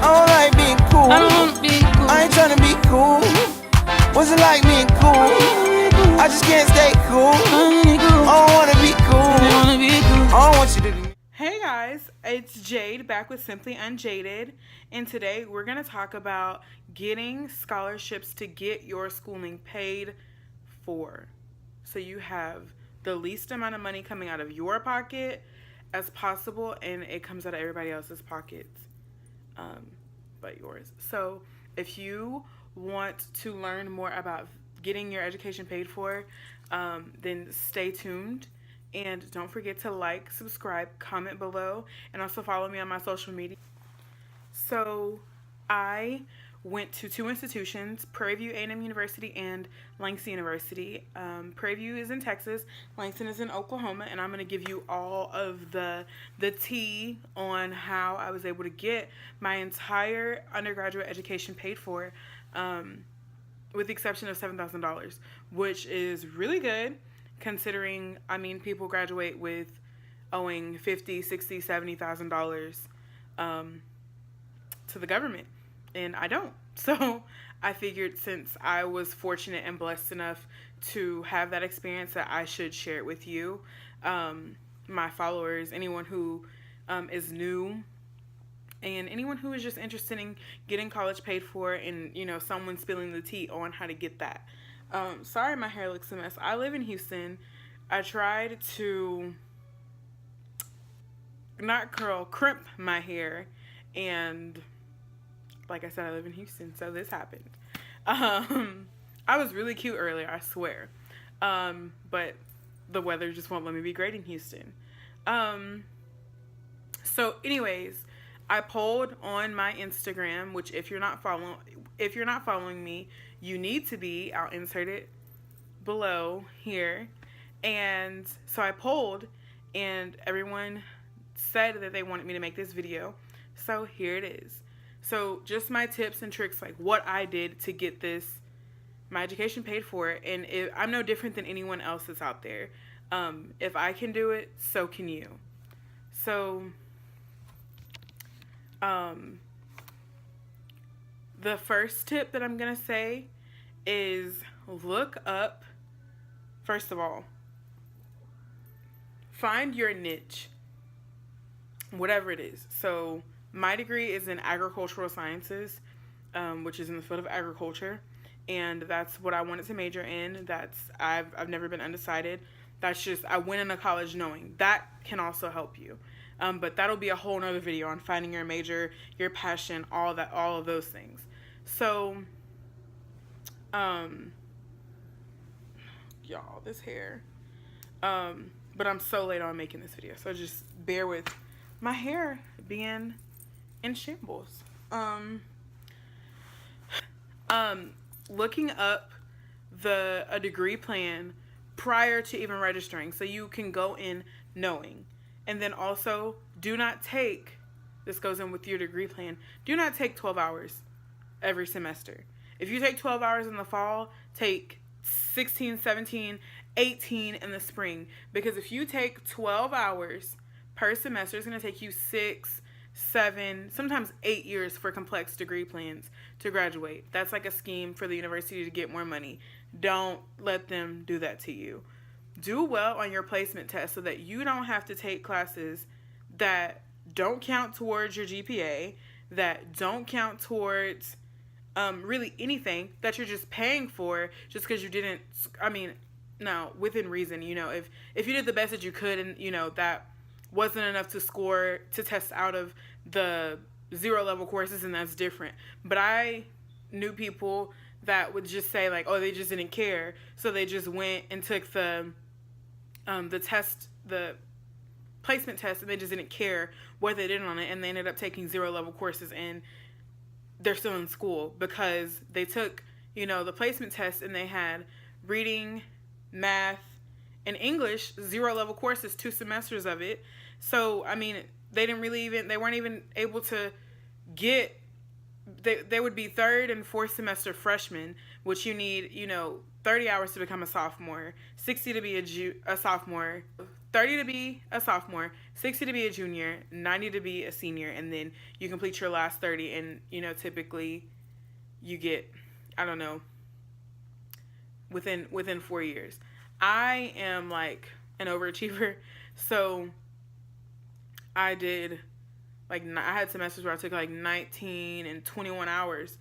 don't like being cool. I don't wanna be cool. I ain't tryna be cool. What's it like being cool? I just can't stay cool. I don't wanna be cool. I don't want you to be. Hey guys, it's Jade back with Simply Unjaded, and today we're going to talk about getting scholarships to get your schooling paid for. So you have the least amount of money coming out of your pocket as possible, and it comes out of everybody else's pockets but yours. So if you want to learn more about getting your education paid for, then stay tuned. And don't forget to like, subscribe, comment below, and also follow me on my social media. So I went to two institutions, Prairie View A&M University and Langston University. Prairie View is in Texas, Langston is in Oklahoma, and I'm going to give you all of the tea on how I was able to get my entire undergraduate education paid for, with the exception of $7,000, which is really good. Considering, I mean, people graduate with owing $50,000, $60,000, $70,000 to the government, and I don't. So I figured since I was fortunate and blessed enough to have that experience, that I should share it with you, my followers, anyone who is new, and anyone who is just interested in getting college paid for, and someone spilling the tea on how to get that. Sorry my hair looks a mess. I live in Houston. I tried to not crimp my hair, and like I said, I live in Houston, so this happened. I was really cute earlier, I swear. But the weather just won't let me be great in Houston. So anyways, I polled on my Instagram, which if you're not following me, you need to be. I'll insert it below here. And so I polled, and everyone said that they wanted me to make this video. So here it is. So just my tips and tricks, like what I did to get my education paid for. And I'm no different than anyone else that's out there. If I can do it, so can you. So the first tip that I'm going to say is look up, first of all, find your niche, whatever it is. So my degree is in agricultural sciences, which is in the field of agriculture, and that's what I wanted to major in. I've never been undecided. That's just, I went into college knowing that can also help you. But that'll be a whole nother video on finding your major, your passion, all of those things. So, y'all, this hair. But I'm so late on making this video, so just bear with my hair being in shambles. Looking up a degree plan prior to even registering, so you can go in knowing. And then also, do not take, this goes in with your degree plan, do not take 12 hours every semester. If you take 12 hours in the fall, take 16, 17, 18 in the spring. Because if you take 12 hours per semester, it's going to take you 6, 7, sometimes 8 years for complex degree plans to graduate. That's like a scheme for the university to get more money. Don't let them do that to you. Do well on your placement test so that you don't have to take classes that don't count towards your GPA, that don't count towards really anything, that you're just paying for just because you didn't, no, within reason, if you did the best that you could and, that wasn't enough to score to test out of the 0 level courses, and that's different. But I knew people that would just say like, oh, they just didn't care. So they just went and took the placement test, and they just didn't care what they did on it, and they ended up taking 0 level courses, and they're still in school because they took, the placement test, and they had reading, math, and English, 0 level courses, 2 semesters of it. So, they weren't even able to get, they would be 3rd and 4th semester freshmen, which you need, 30 hours to become a sophomore, 60 to be a sophomore, 30 to be a sophomore, 60 to be a junior, 90 to be a senior, and then you complete your last 30, and typically you get, I don't know, within 4 years. I am like an overachiever, so I did I had semesters where I took like 19 and 21 hours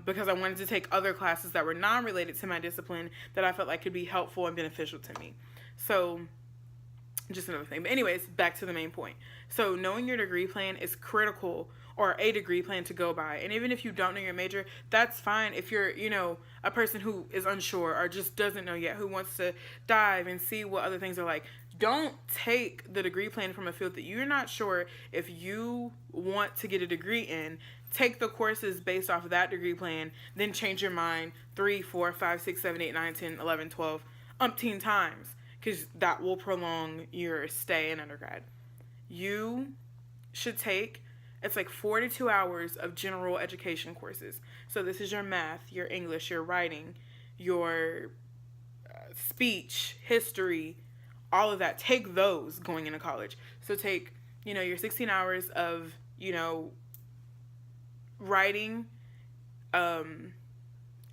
because I wanted to take other classes that were non-related to my discipline that I felt like could be helpful and beneficial to me. So just another thing. But anyways, back to the main point. So knowing your degree plan is critical, or a degree plan to go by. And even if you don't know your major, that's fine. If you're, a person who is unsure or just doesn't know yet, who wants to dive and see what other things are like, don't take the degree plan from a field that you're not sure if you want to get a degree in. Take the courses based off of that degree plan, then change your mind 3, 4, 5, 6, 7, 8, 9, 10, 11, 12, umpteen times, because that will prolong your stay in undergrad. You should take, it's like 42 hours of general education courses. So this is your math, your English, your writing, your speech, history, all of that. Take those going into college. So take, your 16 hours of, writing,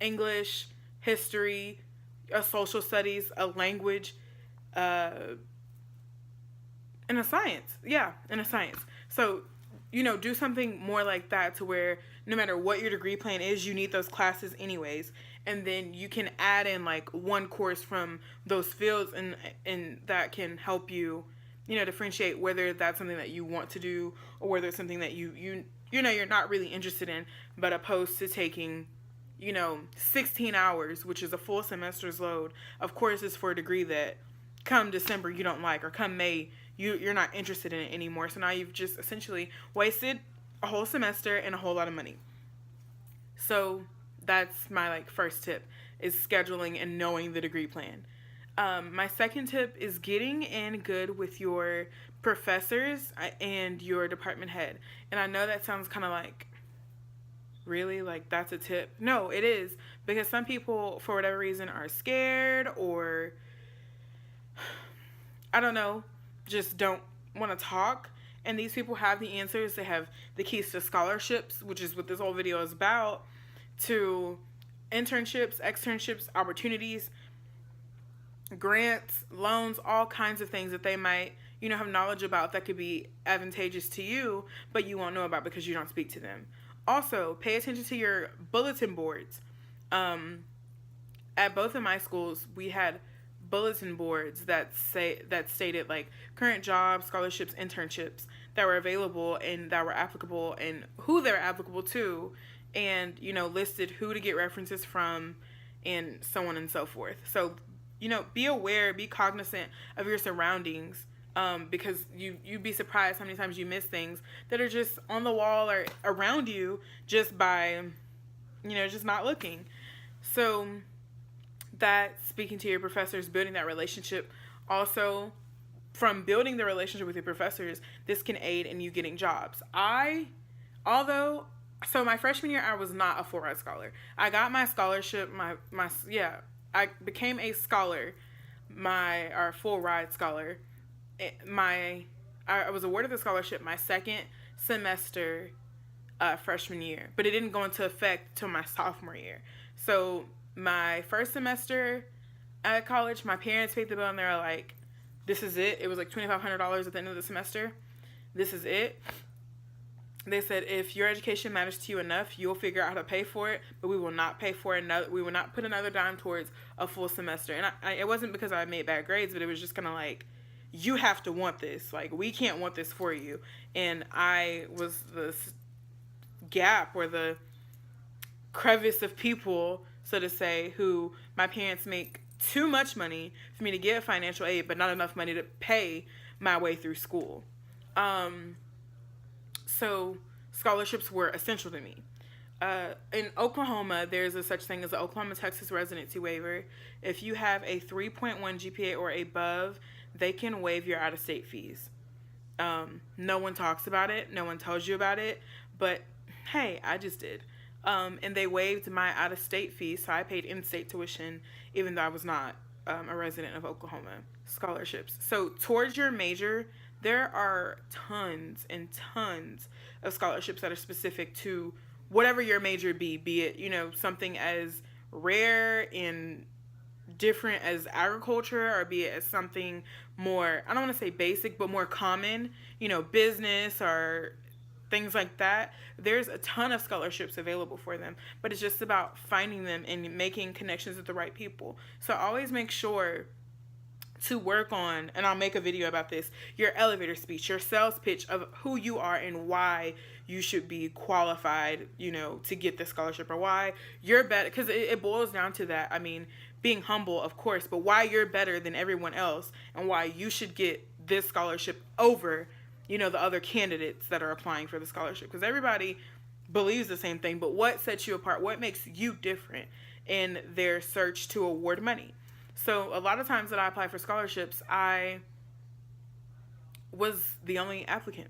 English, history, a social studies, a language, and a science. Yeah, and a science. So, do something more like that to where no matter what your degree plan is, you need those classes anyways. And then you can add in like one course from those fields, and that can help you, differentiate whether that's something that you want to do or whether it's something that you're not really interested in, but opposed to taking 16 hours, which is a full semester's load of courses for a degree that come December you don't like, or come May you're not interested in it anymore. So now you've just essentially wasted a whole semester and a whole lot of money. So that's my first tip, is scheduling and knowing the degree plan. My second tip is getting in good with your professors and your department head. And I know that sounds kind of really, that's a tip. No, it is, because some people, for whatever reason, are scared, or I don't know, just don't want to talk. And these people have the answers. They have the keys to scholarships, which is what this whole video is about, to internships, externships, opportunities, grants, loans, all kinds of things that they might, have knowledge about that could be advantageous to you, but you won't know about because you don't speak to them. Also, pay attention to your bulletin boards. At both of my schools, we had bulletin boards that stated current jobs, scholarships, internships that were available and that were applicable, and who they're applicable to, and listed who to get references from, and so on and so forth. So be aware, be cognizant of your surroundings, because you'd be surprised how many times you miss things that are just on the wall or around you just by just not looking. So that, speaking to your professors, building that relationship. Also, from building the relationship with your professors, this can aid in you getting jobs. So my freshman year, I was not a full ride scholar. I got my scholarship, I became a scholar, or full ride scholar. I was awarded the scholarship my second semester freshman year, but it didn't go into effect till my sophomore year. So my first semester at college, my parents paid the bill, and they were like, this is it. It was like $2,500 at the end of the semester. This is it. They said, if your education matters to you enough, you'll figure out how to pay for it, but we will not pay for another. We will not put another dime towards a full semester. And it wasn't because I made bad grades, but it was just kind of you have to want this. We can't want this for you. And I was the gap, or the crevice of people, so to say, who my parents make too much money for me to get financial aid, but not enough money to pay my way through school. So scholarships were essential to me. In Oklahoma, there's a such thing as the Oklahoma-Texas residency waiver. If you have a 3.1 GPA or above, they can waive your out-of-state fees. No one talks about it. No one tells you about it. But, hey, I just did. And they waived my out-of-state fees, so I paid in-state tuition, even though I was not a resident of Oklahoma, scholarships. So towards your major, there are tons and tons of scholarships that are specific to whatever your major be it, something as rare and different as agriculture, or be it as something more, I don't want to say basic, but more common, business or things like that. There's a ton of scholarships available for them, but it's just about finding them and making connections with the right people. So always make sure to work on, and I'll make a video about this, your elevator speech, your sales pitch of who you are and why you should be qualified, to get this scholarship, or why you're better, because it boils down to that. I mean, being humble, of course, but why you're better than everyone else and why you should get this scholarship over, the other candidates that are applying for the scholarship. Because everybody believes the same thing, but what sets you apart? What makes you different in their search to award money? So a lot of times that I apply for scholarships, I was the only applicant.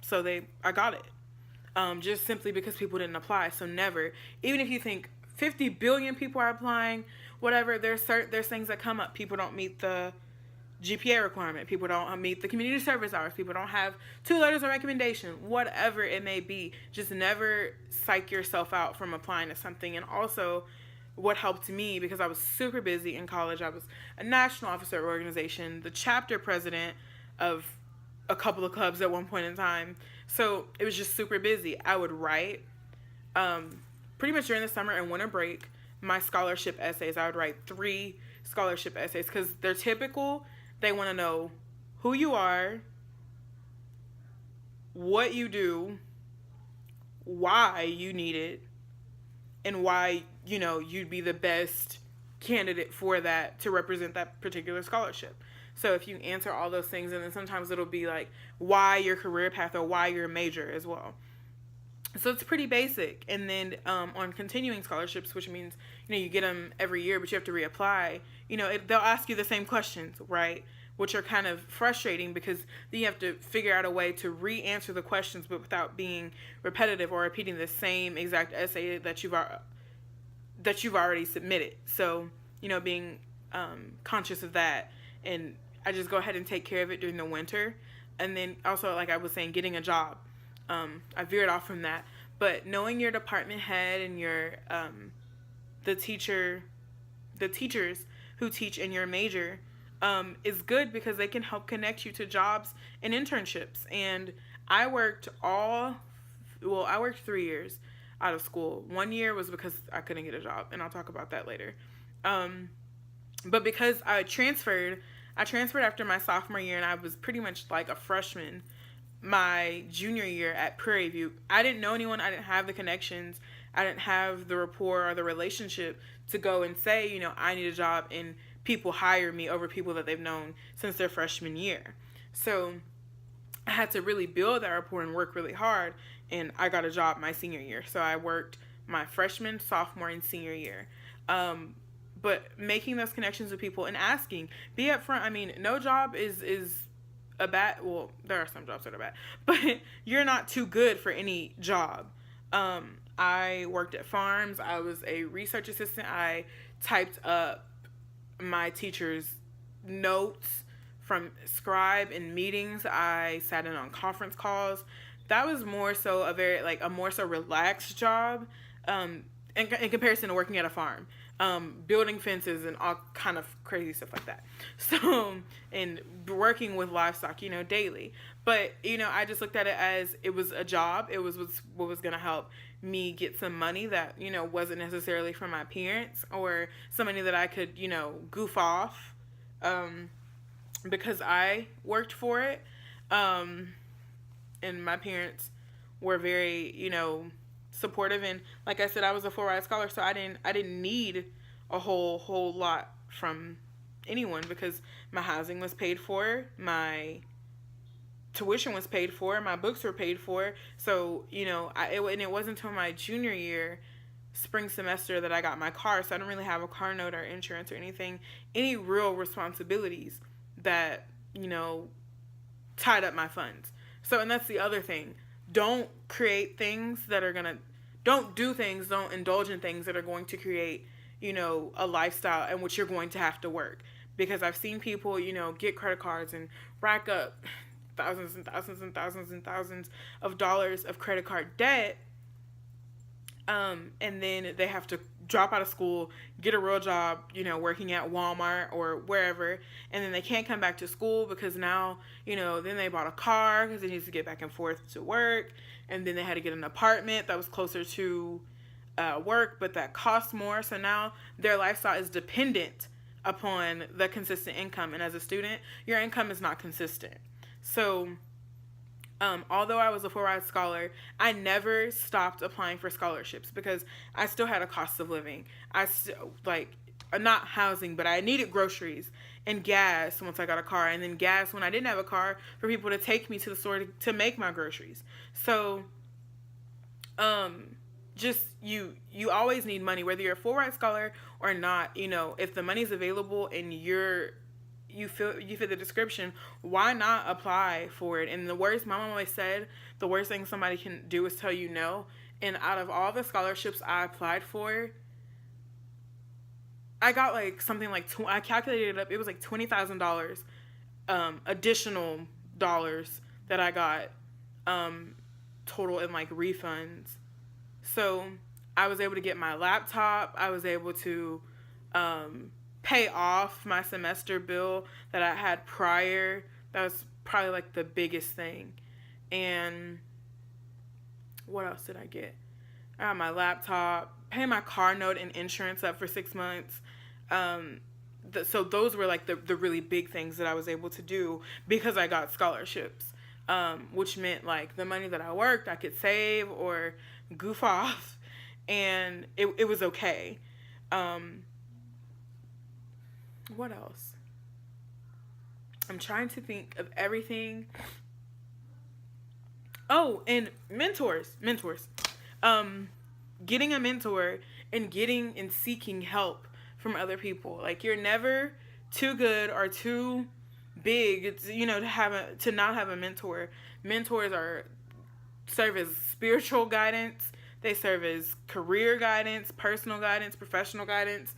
So I got it. Just simply because people didn't apply. So never, even if you think 50 billion people are applying, whatever, there's things that come up. People don't meet the GPA requirement. People don't meet the community service hours. People don't have 2 letters of recommendation, whatever it may be. Just never psych yourself out from applying to something. And also, what helped me, because I was super busy in college, I was a national officer of organization, the chapter president of a couple of clubs at one point in time. So it was just super busy. I would write pretty much during the summer and winter break my scholarship essays. I would write 3 scholarship essays because they're typical. They want to know who you are, what you do, why you need it, and why, you'd be the best candidate for that to represent that particular scholarship. So if you answer all those things, and then sometimes it'll be like why your career path or why your major as well. So it's pretty basic. And then on continuing scholarships, which means, you get them every year, but you have to reapply, they'll ask you the same questions, right? Which are kind of frustrating because then you have to figure out a way to re-answer the questions, but without being repetitive or repeating the same exact essay that you've already submitted. So, being conscious of that. And I just go ahead and take care of it during the winter. And then also, like I was saying, getting a job. I veered off from that. But knowing your department head and your the teachers who teach in your major is good because they can help connect you to jobs and internships. And I worked 3 years out of school. 1 year was because I couldn't get a job, and I'll talk about that later. But because I transferred after my sophomore year, and I was pretty much like a freshman my junior year at Prairie View. I didn't know anyone. I didn't have the connections. I didn't have the rapport or the relationship to go and say, I need a job, and people hire me over people that they've known since their freshman year. So I had to really build that rapport and work really hard, and I got a job my senior year. So I worked my freshman, sophomore, and senior year. But making those connections with people and asking, be upfront. I mean, no job is a bad, well, there are some jobs that are bad, but you're not too good for any job. I worked at farms. I was a research assistant. I typed up my teacher's notes from Scribe in meetings. I sat in on conference calls. That was more so a more so relaxed job in comparison to working at a farm. Building fences and all kind of crazy stuff like that. So, and working with livestock, daily. But, I just looked at it as it was a job. It was what was going to help me get some money that, wasn't necessarily from my parents, or some money that I could, goof off, because I worked for it. And my parents were very, supportive, and like I said, I was a full ride scholar, so I didn't need a whole lot from anyone because my housing was paid for, my tuition was paid for, my books were paid for. So it wasn't until my junior year, spring semester, that I got my car. So I don't really have a car note or insurance or any real responsibilities that tied up my funds. So, and that's the other thing. Don't create things that are don't indulge in things that are going to create, a lifestyle in which you're going to have to work. Because I've seen people, get credit cards and rack up thousands and thousands and thousands and thousands of dollars of credit card debt. And then they have to drop out of school, get a real job, working at Walmart or wherever. And then they can't come back to school because now, then they bought a car because they need to get back and forth to work. And then they had to get an apartment that was closer to work, but that cost more. So now their lifestyle is dependent upon the consistent income. And as a student, your income is not consistent. So although I was a full-ride scholar, I never stopped applying for scholarships because I still had a cost of living. I still, not housing, but I needed groceries and gas once I got a car, and then gas when I didn't have a car for people to take me to the store to make my groceries. So, just you always need money, whether you're a full-ride scholar or not. If the money's available and you fit the description, why not apply for it? And my mom always said, the worst thing somebody can do is tell you no. And out of all the scholarships I applied for, I got I calculated it up, it was $20,000 additional dollars that I got total in refunds. So I was able to get my laptop. I was able to pay off my semester bill that I had prior. That was probably the biggest thing. And what else did I get? I got my laptop, pay my car note and insurance up for 6 months. So those were the really big things that I was able to do because I got scholarships, which meant the money that I worked, I could save or goof off, and it was okay. What else? I'm trying to think of everything. Oh, and mentors. Getting a mentor and getting and seeking help from other people. You're never too good or too big, to not have a mentor. Mentors serve as spiritual guidance. They serve as career guidance, personal guidance, professional guidance.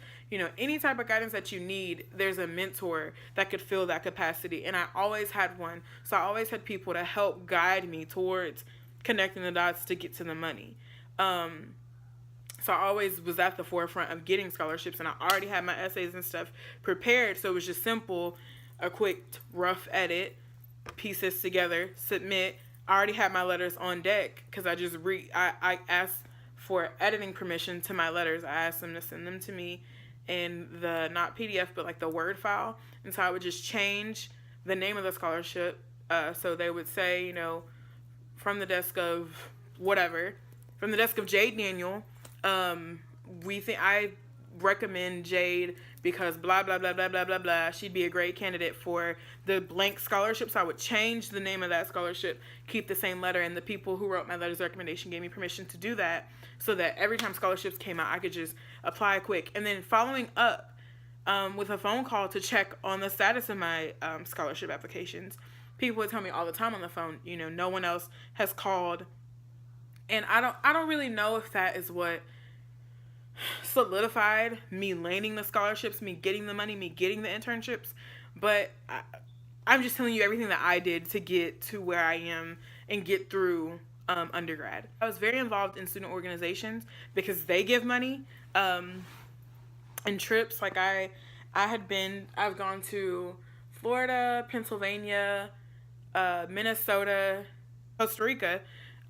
Any type of guidance that you need, there's a mentor that could fill that capacity. And I always had one. So I always had people to help guide me towards connecting the dots to get to the money. So I always was at the forefront of getting scholarships, and I already had my essays and stuff prepared. So it was just simple, a quick rough edit, piece this together, submit. I already had my letters on deck because I asked for editing permission to my letters. I asked them to send them to me in the, not PDF, but the Word file. And so I would just change the name of the scholarship. So they would say, from the desk of whatever, from the desk of Jade Daniel, I recommend Jade because blah, blah, blah, blah, blah, blah, blah. She'd be a great candidate for the blank scholarship. So I would change the name of that scholarship, keep the same letter, and the people who wrote my letters of recommendation gave me permission to do that so that every time scholarships came out, I could just apply quick. And then following up with a phone call to check on the status of my scholarship applications. People would tell me all the time on the phone, no one else has called. And I don't really know if that is what solidified me landing the scholarships, me getting the money, me getting the internships, but I'm just telling you everything that I did to get to where I am and get through undergrad. I was very involved in student organizations because they give money and trips. I've gone to Florida, Pennsylvania, Minnesota, Costa Rica.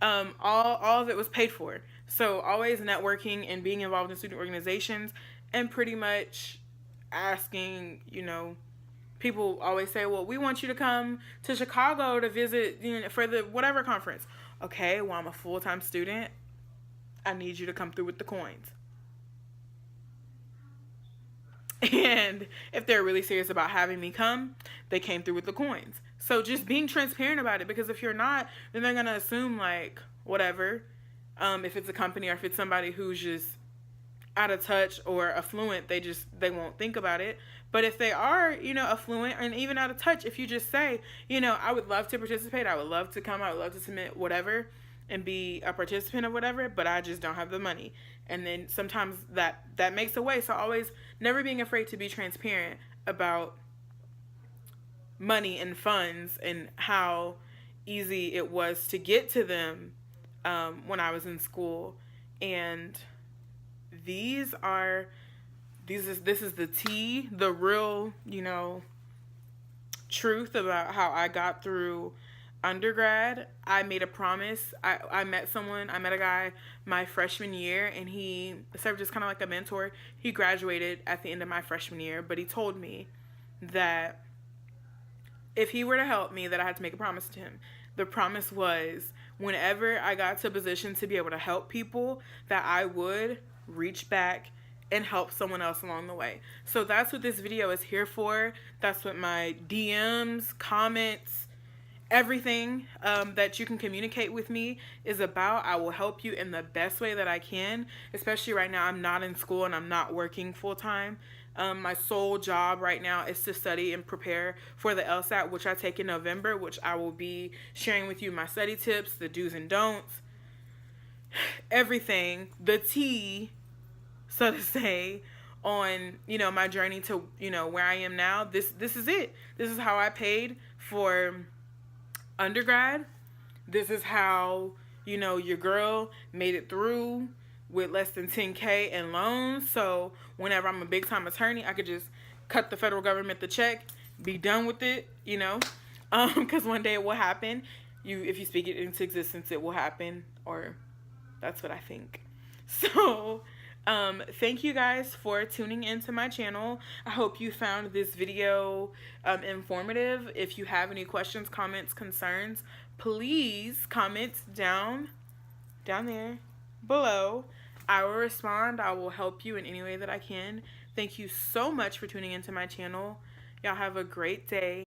All of it was paid for. So always networking and being involved in student organizations, and pretty much asking, people always say, well, we want you to come to Chicago to visit, for the whatever conference. Okay, well, I'm a full-time student. I need you to come through with the coins. And if they're really serious about having me come, they came through with the coins. So just being transparent about it, because if you're not, then they're going to assume whatever. If it's a company or if it's somebody who's just out of touch or affluent, they won't think about it. But if they are, affluent and even out of touch, if you just say, I would love to participate, I would love to come, I would love to submit, whatever, and be a participant or whatever, but I just don't have the money. And then sometimes that makes a way. So always never being afraid to be transparent about money and funds and how easy it was to get to them when I was in school. And this is the tea, the real, truth about how I got through undergrad. I made a promise. I met a guy my freshman year, and he served as kind of like a mentor. He graduated at the end of my freshman year, but he told me that if he were to help me, that I had to make a promise to him. The promise was, whenever I got to a position to be able to help people, that I would reach back and help someone else along the way. So that's what this video is here for. That's what my DMs, comments, everything that you can communicate with me is about. I will help you in the best way that I can, especially right now. I'm not in school and I'm not working full time. My sole job right now is to study and prepare for the LSAT, which I take in November, which I will be sharing with you my study tips, the do's and don'ts, everything, the tea, so to say, on, my journey to, where I am now. This is it. This is how I paid for undergrad. This is how, your girl made it through with less than 10K in loans. So whenever I'm a big time attorney, I could just cut the federal government the check, be done with it, because one day it will happen. If you speak it into existence, it will happen, or that's what I think. So thank you guys for tuning into my channel. I hope you found this video informative. If you have any questions, comments, concerns, please comment down there below. I will respond. I will help you in any way that I can. Thank you so much for tuning into my channel. Y'all have a great day.